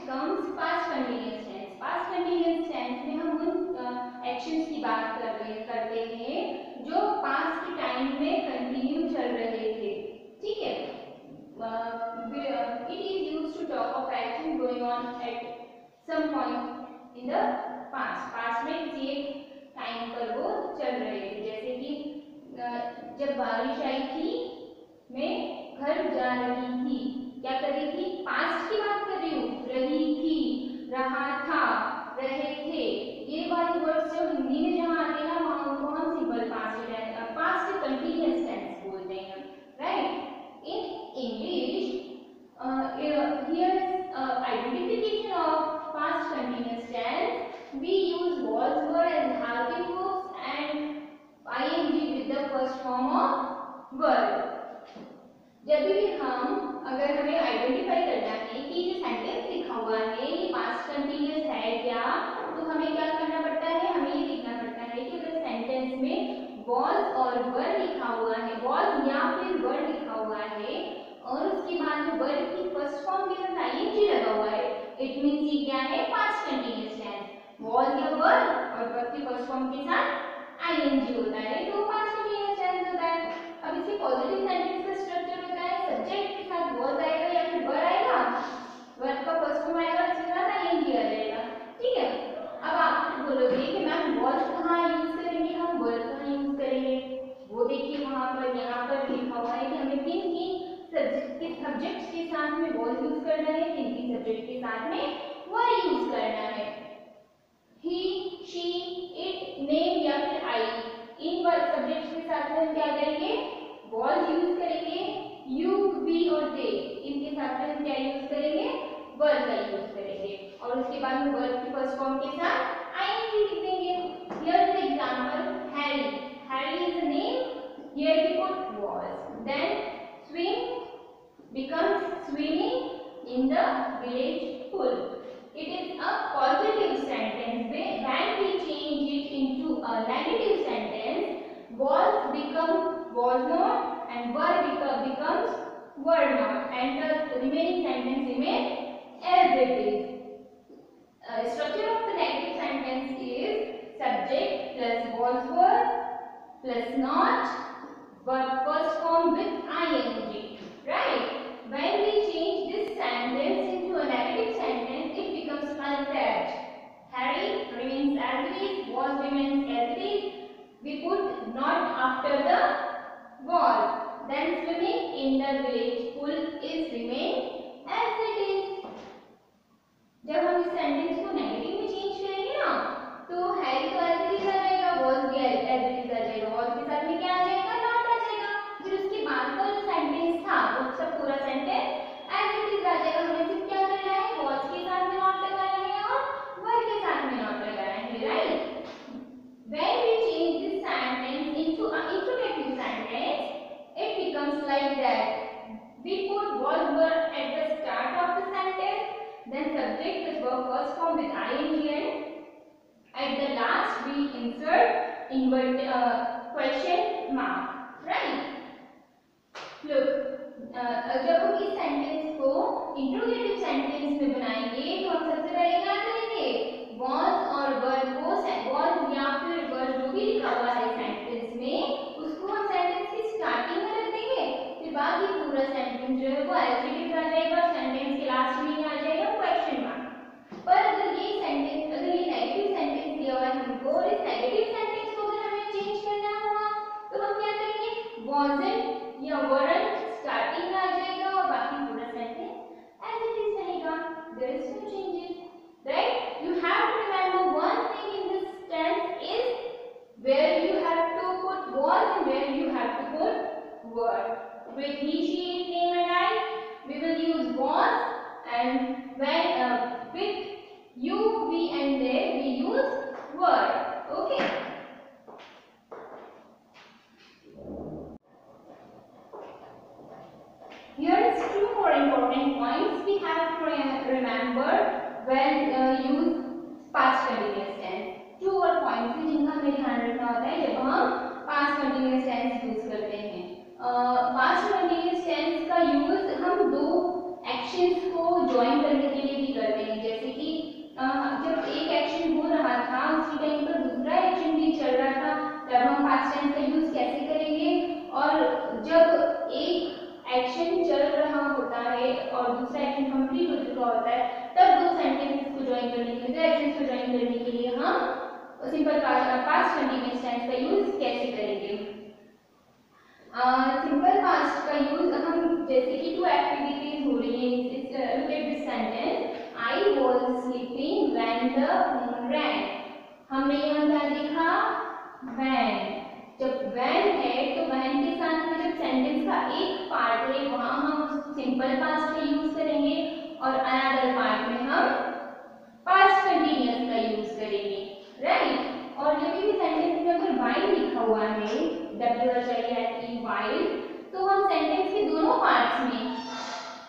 comes past continuous tense. Past continuous tense में हम उन एक्शंस की बात करते हैं जो पास्ट के टाइम में कंटिन्यू चल रहे थे, ठीक है। It is used to talk of action going on at some point in the past. Past में किसी एक टाइम पर वो चल रहे थे, जैसे कि जब बारिश आई थी मैं घर जा रही थी, क्या कर रही थी, पास्ट की बात कर रही हूँ, रही थी, रहा था, रहे थे, ये वाले वर्ड्स जो हिंदी में जहाँ आते हैं ना वहाँ उनको हम सिंपल पास्ट कंटिन्यूअस टेंस बोलते हैं, right. In English here is identification of past continuous tense. We use was, were as helping verbs and ing with the first form of verb. जब भी हम अगर हमें आइडेंटिफाई करना है कि जो सेंटेंस लिखा हुआ है ये पास्ट कंटिन्यूअस है क्या, तो हमें क्या करना पड़ता है, हमें ये देखना पड़ता है कि अगर सेंटेंस में was और were लिखा हुआ है, was या फिर were लिखा हुआ है और उसके बाद में वर्ब की फर्स्ट फॉर्म के साथ आईएनजी लगा हुआ है, इट मींस ये क्या है, पास्ट कंटिन्यूअस टेंस। was या were और वर्ब की फर्स्ट फॉर्म के साथ आईएनजी होता है तो पास्ट कंटिन्यूअस टेंस होता है। अब इसके पॉजिटिव सेंटेंस का स्ट्रक्चर होता है सब्जेक्ट के साथ was आएगा या फिर were आएगा, वर्ब का फर्स्ट फॉर्म आएगा, उसके साथ आईएनजी आ जाएगा, ठीक है। अब आप बोलोगे कि मैम was कहाँ यूज करेंगे, हम were कहाँ यूज करेंगे, वो देखिए वहां पर यहाँ पर लिखा हुआ है कि हमें किन किन सब्जेक्ट्स के साथ में was यूज करना है, किन किन सब्जेक्ट के साथ में were यूज करना है। he, she, it, name या फिर I, इन सब्जेक्ट्स के साथ में हम क्या करेंगे, was यूज करेंगे, you, we और they इनके साथ में हम क्या यूज करेंगे, were का यूज करेंगे और उसके बाद में verb की फर्स्ट फॉर्म के साथ ing लिख देंगे। Here is example, Harry. Harry is a name, here we put was, then swim becomes swimming in the village pool. It is a positive sentence. When we change it into a negative sentence, was become was not and were becomes were not, and the remaining sentence remains as it is. Structure of the negative sentence is subject plus was, were plus not, verb first form with ing, right? When we change this sentence into a negative sentence, it becomes like that. Harry remains as it is, was remains as it is. We put not after the was. Then swimming in the village pool is remain as it is. जब हम इस sentence को negative में change करेंगे ना, तो Harry तो as it is आ जाएगा, was भी एज इट इज आ जाएगा, was के साथ में क्या आ जाएगा, नॉट आ जाएगा। फिर उसके बाद का जो सेंटेंस था वो सब पूरा सेंटेंस एज इट इज आ जाएगा। हमें सिर्फ क्या करना है, was के साथ में नॉट लगाना है और were के साथ में नॉट लगाना है, right. When we change this sentence into an interrogative sentence, it becomes like that. We put was, were at the start of the sentence, then subject plus verb first form with ing, and at the last we insert question mark, right? Look, जब हम इस sentence को interrogative sentence में बनाएंगे तो हम सबसे पहले क्या करेंगे, was और were को was या फिर were जो भी लिखा हुआ है सेंटेंस में उसको हम सेंटेंस की स्टार्टिंग में रख देंगे, फिर बाकी पूरा सेंटेंस जो है वो एज इट इज आ जाएगा, सेंटेंस के लास्ट में आ जाएगा क्वेश्चन मार्क। पर अगर ये नेगेटिव सेंटेंस दिया हुआ है हमको और इस नेगेटिव सेंटेंस को अगर हमें चेंज करना हुआ तो हम क्या करेंगे, wasn't या weren't स्टार्टिंग आ जाएगा और बाकी पूरा सेंटेंस एज इट इज रहेगा, there is no changes, right. You have to remember one thing in this tense is where you have to put was and where you have to put were. With he, she, it, name and I, we will use was, and when with you, we and they, we use were. Okay. Here is two more important points we have to remember when use past continuous tense. Two और points हैं जिनका हमें ध्यान रखना होता है जब हम past continuous tense यूज करते हैं। past continuous tense का यूज हम दो एक्शंस को ज्वाइन करने के लिए भी करते हैं, पास्ट टेंस का यूज कैसे करेंगे, और जब एक एक्शन चल रहा होता है और दूसरा एक्शन कंप्लीट हो चुका होता है तब दो सेंटेंसेस को ज्वाइन करने के लिए, दो एक्शंस को ज्वाइन करने के लिए हम सिंपल पास्ट कंटीन्यूअस टेंस का यूज कैसे करेंगे। सिंपल पास्ट का यूज हम जैसे कि टू एक्टिविटीज हो रही है, look at this sentence, I was sleeping when the moon ran. हमने यहाँ क्या देखा, व्हेन। जब व्हेन है तो व्हेन के साथ में जब सेंटेंस का एक पार्ट है वहां हम सिंपल पास्ट का यूज करेंगे और अनदर पार्ट में हम पास्ट कंटीन्यूअस का यूज करेंगे, राइट। और जब भी सेंटेंस में अगर व्हाइल लिखा हुआ है, WHILE व्हाइल, तो हम सेंटेंस के दोनों पार्ट्स में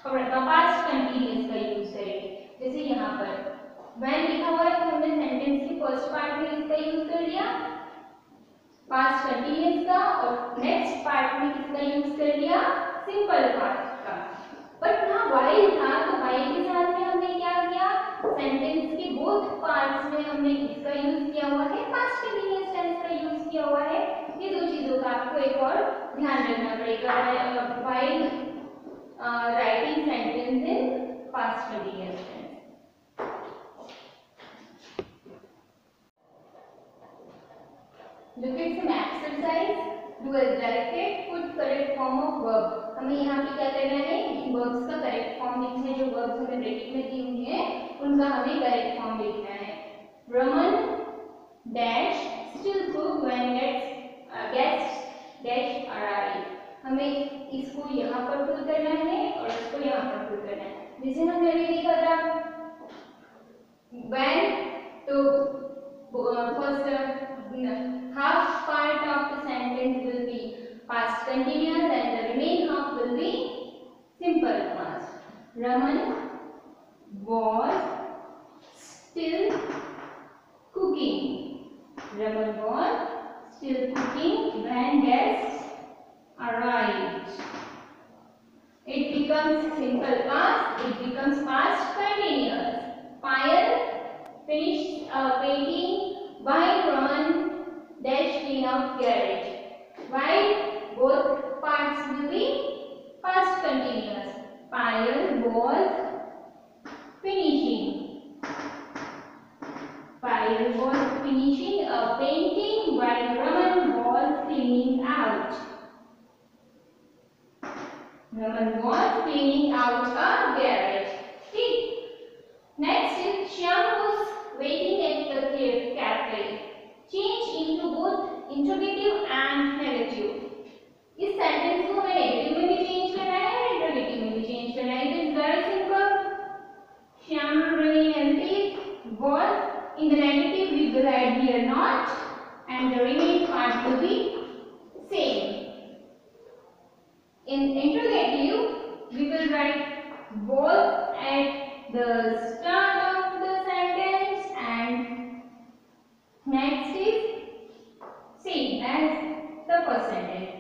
पास्ट कंटीन्यूअस का यूज करेंगे। जैसे यहाँ पर व्हेन लिखा हुआ है तो हमने सेंटेंस के फर्स्ट पार्ट में इसका यूज कर लिया पास्ट कंटीन्यूअस का, और नेक्स्ट पार्ट में किसका यूज कर लिया, सिंपल पास्ट का। बट यहाँ व्हाइल था तो व्हाइल के साथ में हमने क्या किया, सेंटेंस के बोथ पार्ट्स में हमने किसका यूज किया हुआ है, पास्ट कंटीन्यूअस टेंस का यूज किया हुआ है। ये दो चीजों का आपको एक और ध्यान रखना पड़ेगा while writing sentence in past continuous tense. Look at some exercise. Do as directed. Put correct form of verb. हमें यहाँ पे क्या करना है, इन verbs का correct form लिखना है। जो verbs हमें ब्रैकेट में दी हुई हैं उनका हमें correct form लिखना है। Raman dash still cook when guests dash arrive. हमें इसको यहाँ पर फिल करना है और इसको यहाँ पर फिल करना है। जैसे हमने अभी देखा था when, तो first half part of the sentence will be past continuous and the remaining half will be simple past. Raman was still cooking. Raman was still cooking when guests arrived. It becomes simple past, it becomes past continuous. Payal finished painting while Raman dash clean up garage. While both parts will be past continuous. Payal was finishing. Payal was finishing a painting while Raman was cleaning out. Raman was cleaning out a garage. Okay. Next is Shyam was waiting at the cafe. Change into both interrogative and negative. इस sentence को हमें negative में भी change करना है और interrogative में भी चेंज करना है। It is very simple. Shyam really empty was in the negative we will add here not and the remaining part will be same. In interrogative we will write was at the start of the sentence and next is same as the first sentence.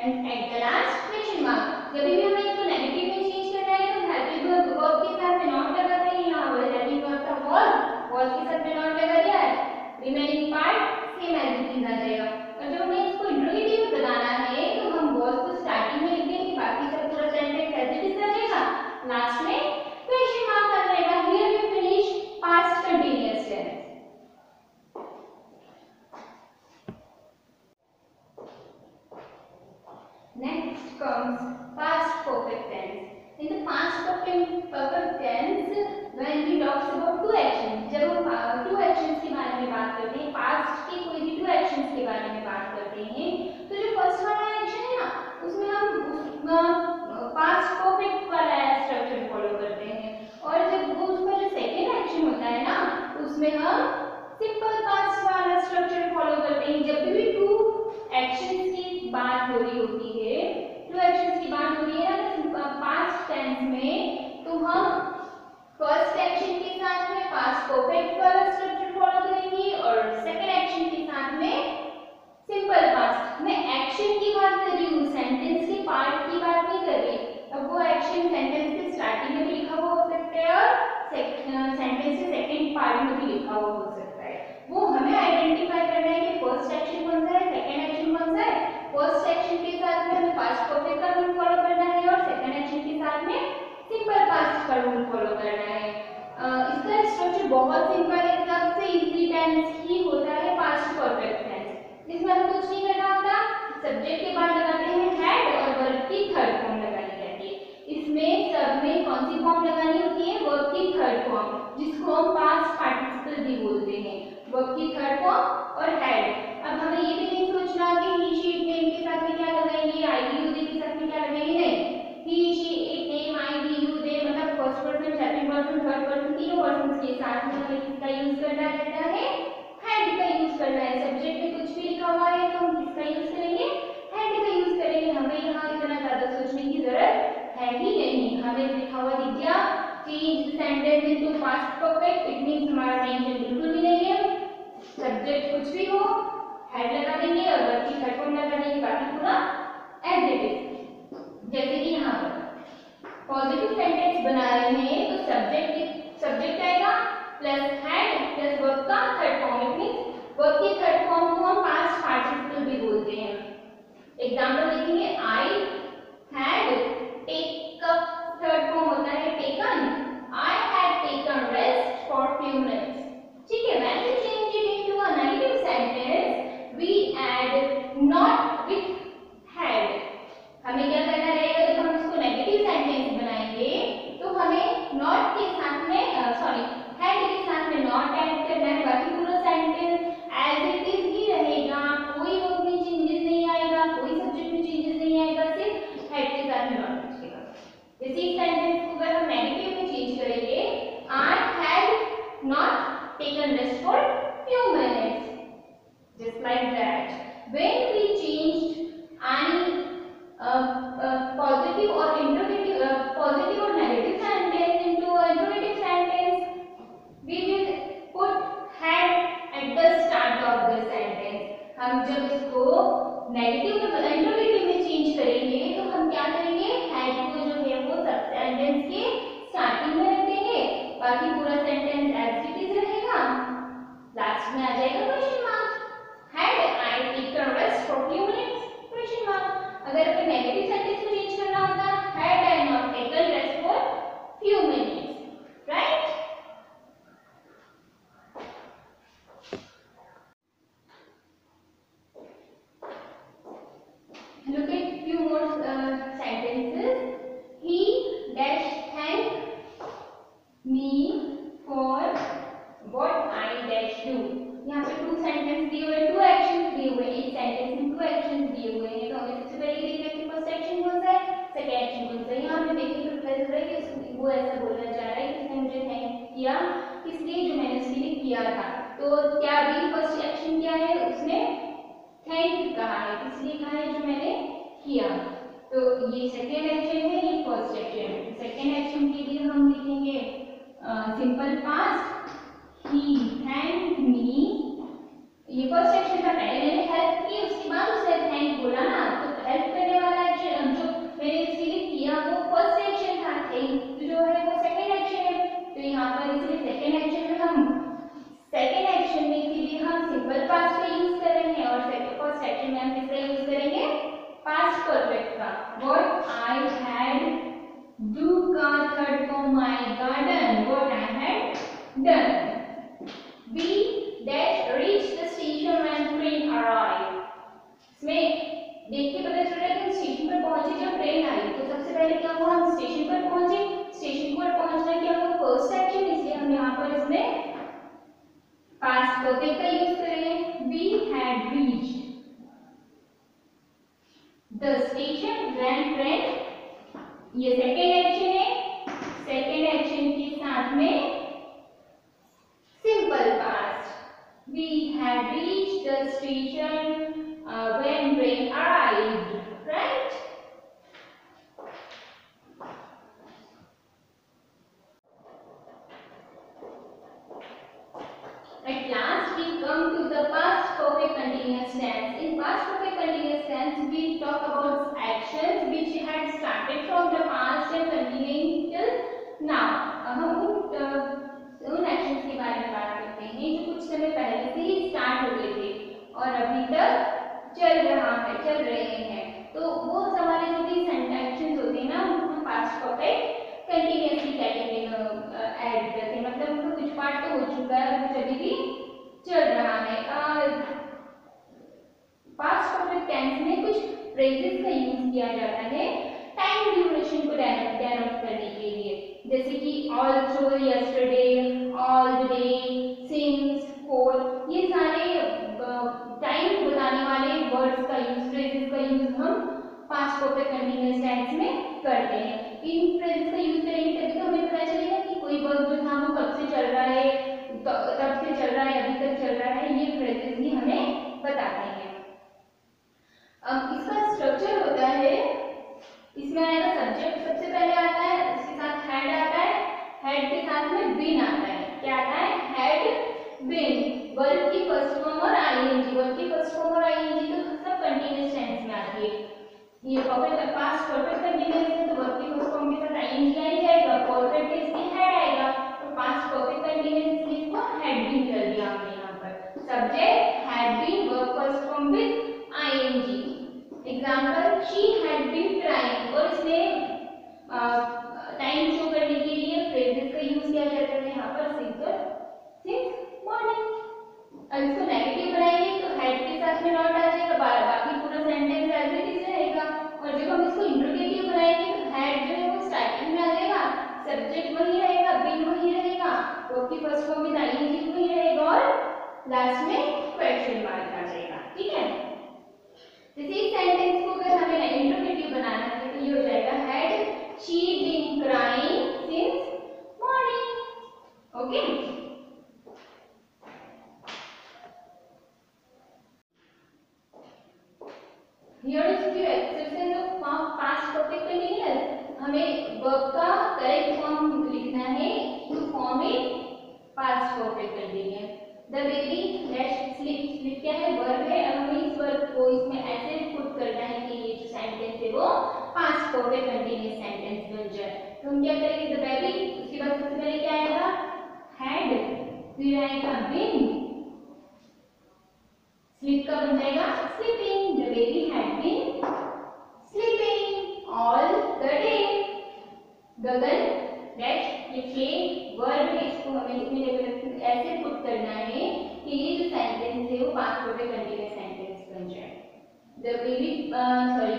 And at the last question mark. जब भी हमें इसको negative में change करना है तो helping verb के साथ में नॉट लगाते हैं। यहाँ पर हेल्पिंग वर्ब का was के साथ में नॉट लगा दिया है, remaining part same as it is आ जाएगा। और जब हमें इसको इंट्रोगेटिव में बताना है तो हम was को स्टार्टिंग में लिख देंगे, बाकी सब पूरा सेंटेंस एज इट इज आ जाएगा, लास्ट में क्वेश्चन मार्क आ जाएगा। Here we finish past continuous tense. Next comes past perfect tense. In the past perfect tense, when we talks about two actions, जब हम two actions के बारे में बात करते हैं, past के कोई भी two actions के बारे में बात करते हैं, तो जो first वाला action है ना, उसमें हम past perfect वाला स्ट्रक्चर फॉलो करते हैं, और जब वो उसका जो second action होता है ना, उसमें हम simple past वाला स्ट्रक्चर फॉलो करते हैं। जब भी two actions की बात हो रही होती है, टू एक्शंस की बात हो रही है ना पास्ट टेंस में, तो हम फर्स्ट एक्शन के साथ में पास्ट परफेक्ट वाला स्ट्रक्चर फॉलो करेंगे और सेकंड एक्शन के साथ में सिंपल पास्ट। मैं एक्शन की बात कर रही हूँ, सेंटेंस के पार्ट हुआ हो सकता है, वो हमें आइडेंटिफाई करना है कि फर्स्ट एक्शन कौन सा है, सेकंड एक्शन कौन सा है। फर्स्ट एक्शन के साथ में हमें पास्ट परफेक्ट का रूल फॉलो करना है और सेकंड एक्शन के साथ में सिंपल पास्ट का रूल फॉलो करना है। इसका स्ट्रक्चर बहुत सिंपल है, सबसे इजी टेंस ही होता है पास्ट परफेक्ट टेंस। इसमें हमें कुछ नहीं करना होता, सब्जेक्ट के बाद लगाते हैं हैड और वर्ब की थर्ड फॉर्म लगानी रहती है। इसमें सब में कौन सी फॉर्म लगानी होती है, वर्ब की थर्ड फॉर्म, जिसको हम पास्ट पार्टिसिपल भी बोलते हैं, वर्ब की थर्ड फॉर्म और हैड। अब हमें ये भी नहीं सोचना कि ही शी इट नेम के साथ में क्या लगाएंगे, आई वी यू दे के साथ में क्या लगाएंगे, नहीं। He she it name I we you they मतलब first person, second person, third person, तीनों पर्सन के साथ में हमें किसका यूज करना रहता है, हैड का यूज करना है। सब्जेक्ट में कुछ भी लिखा हुआ है तो हम किसका यूज करेंगे, हैड का यूज करेंगे। हमें यहाँ इतना ज्यादा सोचने की जरूरत है ही नहीं। हमें लिखा हुआ दिख गया change sentence into past perfect, it means हमारा टेंशन बिल्कुल भी नहीं है, सब्जेक्ट कुछ भी हो हेड लगा देंगे और वर्ब की थर्ड फॉर्म लगा देंगे, बाकी पूरा एज इट इज। जैसे कि यहाँ पर पॉजिटिव सेंटेंस बना रहे हैं तो सब्जेक्ट आएगा प्लस हेड प्लस वर्ब का third form, it means verb की थर्ड फॉर्म को हम पास्ट पार्टिसिपल भी बोलते हैं। एग्जांपल देखेंगे, I had take, third form होता है taken, I had taken rest for few minutes. ठीक है, when we change it into a negative sentence we add not with had. हमें क्या करना रहेगा, जब हम इसको नेगेटिव सेंटेंस बनाएंगे तो हमें नॉट के साथ में हैड के साथ में नॉट ऐड करना है, बाकी पूरा सेंटेंस एज इट इज ही रहेगा, कोई वर्ब में चेंजेस नहीं आएगा, कोई सब्जेक्ट में चेंजेस नहीं आएगा, सिर्फ हैड के साथ में नॉट बचेगा। जैसे इस सेंटेंस को अगर हम नेगेटिव में चेंज करेंगे, I had not taken rest for few minutes, just like that. When we changed any positive or positive or negative sentence into a interrogative sentence, we will put had at the start of the sentence. हम जब इसको negative में interrogative में change करेंगे तो हम क्या करेंगे, had को जो है वो सब सेंटेंस के स्टार्टिंग में रख देंगे, बाकी पूरा सेंटेंस एज इट इज रहेगा, लास्ट में आ जाएगा question mark, had I taken rest for few minutes, question mark. अगर अपने नेगेटिव सेंटेंस को चेंज करना होता, had I not taken rest for few minutes, right? Look at few more sentences. He dash thanked me for what I dash do. यहाँ पे two sentence दिए हुए, to actions दिए हुए, एक सेंटेंस में टू एक्शंस दिए हुए हैं, तो हमें सबसे पहले देखना है कि फर्स्ट एक्शन कौन सा है, सेकंड एक्शन कौन सा है। यहाँ पे देखिए प्रोफेसर है कि वो ऐसा बोलना चाह रहा है कि उसने मुझे थैंक किया इसलिए जो मैंने उसके लिए किया था, तो क्या अभी फर्स्ट एक्शन क्या है, उसने थैंक कहा है, इसलिए कहा है जो मैंने किया, तो ये सेकंड एक्शन है, ये फर्स्ट एक्शन है। सेकंड एक्शन के लिए हम लिखेंगे सिंपल पास्ट, ही थैंक्ड मी, ये फर्स्ट एक्शन था, पहले मैंने हेल्प की उसके बाद उसने थैंक बोला ना, तो हेल्प करने वाला एक्शन जो मैंने उसके लिए किया वो फर्स्ट एक्शन था, थैंक जो है वो सेकंड एक्शन है, तो यहाँ पर इसलिए सेकंड एक्शन में हम सेकंड एक्शन में के लिए हम सिंपल पास्ट का यूज कर रहे हैं और फर्स्ट एक्शन में हम किसका यूज करेंगे, पास्ट परफेक्ट का। व्हाट आई हैड डू का third form my garden, what I had done. We dash reached the station when train arrived. इसमें देख के पता चल रहा है कि हम स्टेशन पर पहुंचे जब ट्रेन आई, तो सबसे पहले क्या हुआ, हम स्टेशन पर पहुंचे, स्टेशन पर पहुंचना क्या हुआ, फर्स्ट एक्शन, इसलिए हम यहाँ पर इसमें पास्ट परफेक्ट का यूज करेंगे। We had reached the station when train, ये सेकेंड एक्शन है, सेकेंड एक्शन के साथ में simple past, we had reached the station when train arrived, right? At last we come to the past perfect continuous tense. In past perfect continuous tense we talk about actions which had started from the past and continuing till now. हम उन actions के बारे में बात करते हैं चल रहा है। पास्ट परफेक्ट टेंस में कुछ फ्रेजेस का यूज किया जाता है टाइम ड्यूरेशन को डेनोट करने के लिए, जैसे कि also, yesterday, all the day, since, for, ये सारे टाइम बताने वाले वर्ड्स का यूज, फ्रेजेस का यूज हम पास्ट परफेक्ट कंटीन्यूअस टेंस में करते हैं। इन फ्रेजेस का यूज करेंगे तभी तो हमें पता चलेगा कि कोई वर्ब जो था वो कब से चल रहा है, तब से चल रहा है, अभी तक चल रहा है, ये फ्रेजेस ही हमें बताते हैं। अब इसका स्ट्रक्चर होता है, इसमें आएगा सब्जेक्ट सबसे पहले आता है, उसके साथ हेड आता है, हेड के साथ में बीन आता है। क्या आता है? Had, been. वर्ब की फर्स्ट फॉर्म और आईएनजी, वर्ब की फर्स्ट फॉर्म और आईएनजी तो सब कंटीन्यूअस टेंस में आती है। ये परफेक्ट पास्ट परफेक्ट कंटीन्यूअस है तो वर्ब की फर्स्ट फॉर्म के साथ आईएनजी आ जाएगा, परफेक्ट है इसकी हेड आएगा, तो पास्ट परफेक्ट कंटीन्यूअस इसलिए इसको हेड बीन कर दिया हमने यहाँ पर। Subject had been, verb first form with ING. Example, she had been crying, और इसमें टाइम शो करने के लिए फ्रेजेस का यूज किया जाता है यहाँ पर सिंस मॉर्निंग। अब इसको नेगेटिव बनाएंगे तो हेड के साथ में नॉट आ जाएगा, बाकी पूरा सेंटेंस एज इट इज रहेगा। और जब हम इसको इंट्रोगेटिव बनाएंगे तो हेड जो है वो स्टार्टिंग में आ जाएगा, सब्जेक्ट वही रहेगा, बीन वही रहेगा, वर्ब की फर्स्ट फॉर्म में आईएनजी वही रहेगा और लास्ट में क्वेश्चन मार्क आ जाएगा। ठीक है, जैसे इस सेंटेंस को अगर हमें इंट्रोगेटिव बनाना है तो ये हो जाएगा had she been crying since morning. Okay, here is few exercise of past perfect continuous. हमें वर्ब का करेक्ट फॉर्म लिखना है to form it past perfect continuous. The baby let's sleep, sleep क्या है? वर्ब है। अब हमें इस वर्ब को इसमें ऐसे पुट करना है कि ये जो सेंटेंस है वो पास्ट परफेक्ट कंटीन्यूअस सेंटेंस बन जाए। तो हम क्या करेंगे? द बेबी, उसके बाद सबसे पहले क्या आएगा? हैड, फिर आएगा बीन, स्लीप का बन जाएगा sleeping. The baby had been sleeping all the day. Gagan let's, ये प्ले वर्ब है, इसको हमें इसमें ऐसे पुट करना है कि ये जो सेंटेंस है वो पास्ट परफेक्ट कंटीन्यूअस सेंटेंस बन जाए। The baby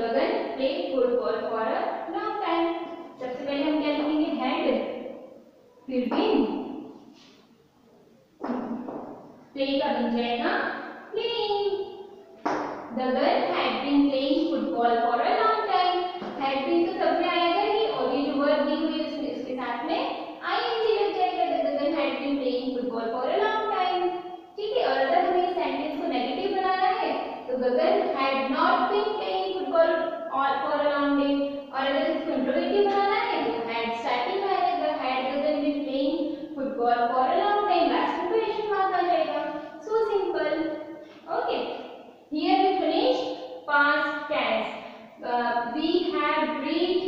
Gagan play football for a long time. सबसे पहले हम क्या लिखेंगे? हैड, फिर बीन, प्ले का बन जाएगा playing. The girl had been playing football for a long time. Had been तो सब में आएगा ही, और ये जो वर्ब दी हुई है उसके साथ में आईएनजी लग जाएगा। The girl had been playing football for a long time. ठीक है, और अगर हमें इस सेंटेंस को नेगेटिव बनाना है तो Gagan had not been playing football for a long day, और अगर इसको इंट्रोगेटिव बनाना है तो हैड स्टार्टिंग में आएगा, had Gagan been playing football for a long time, last में क्वेश्चन मार्क आ जाएगा। So simple. Okay, here we finish past tense. We have read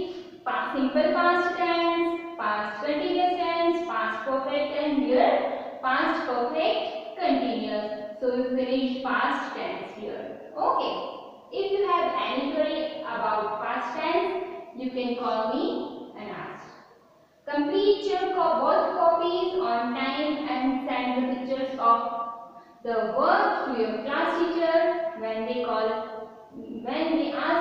simple past tense, past continuous tense, past perfect, and here past perfect continuous. So we finish past tense here. Okay, if you have any query about past tense, you can call me and ask. Complete your both copies on time and send the pictures of the work to your class teacher when they ask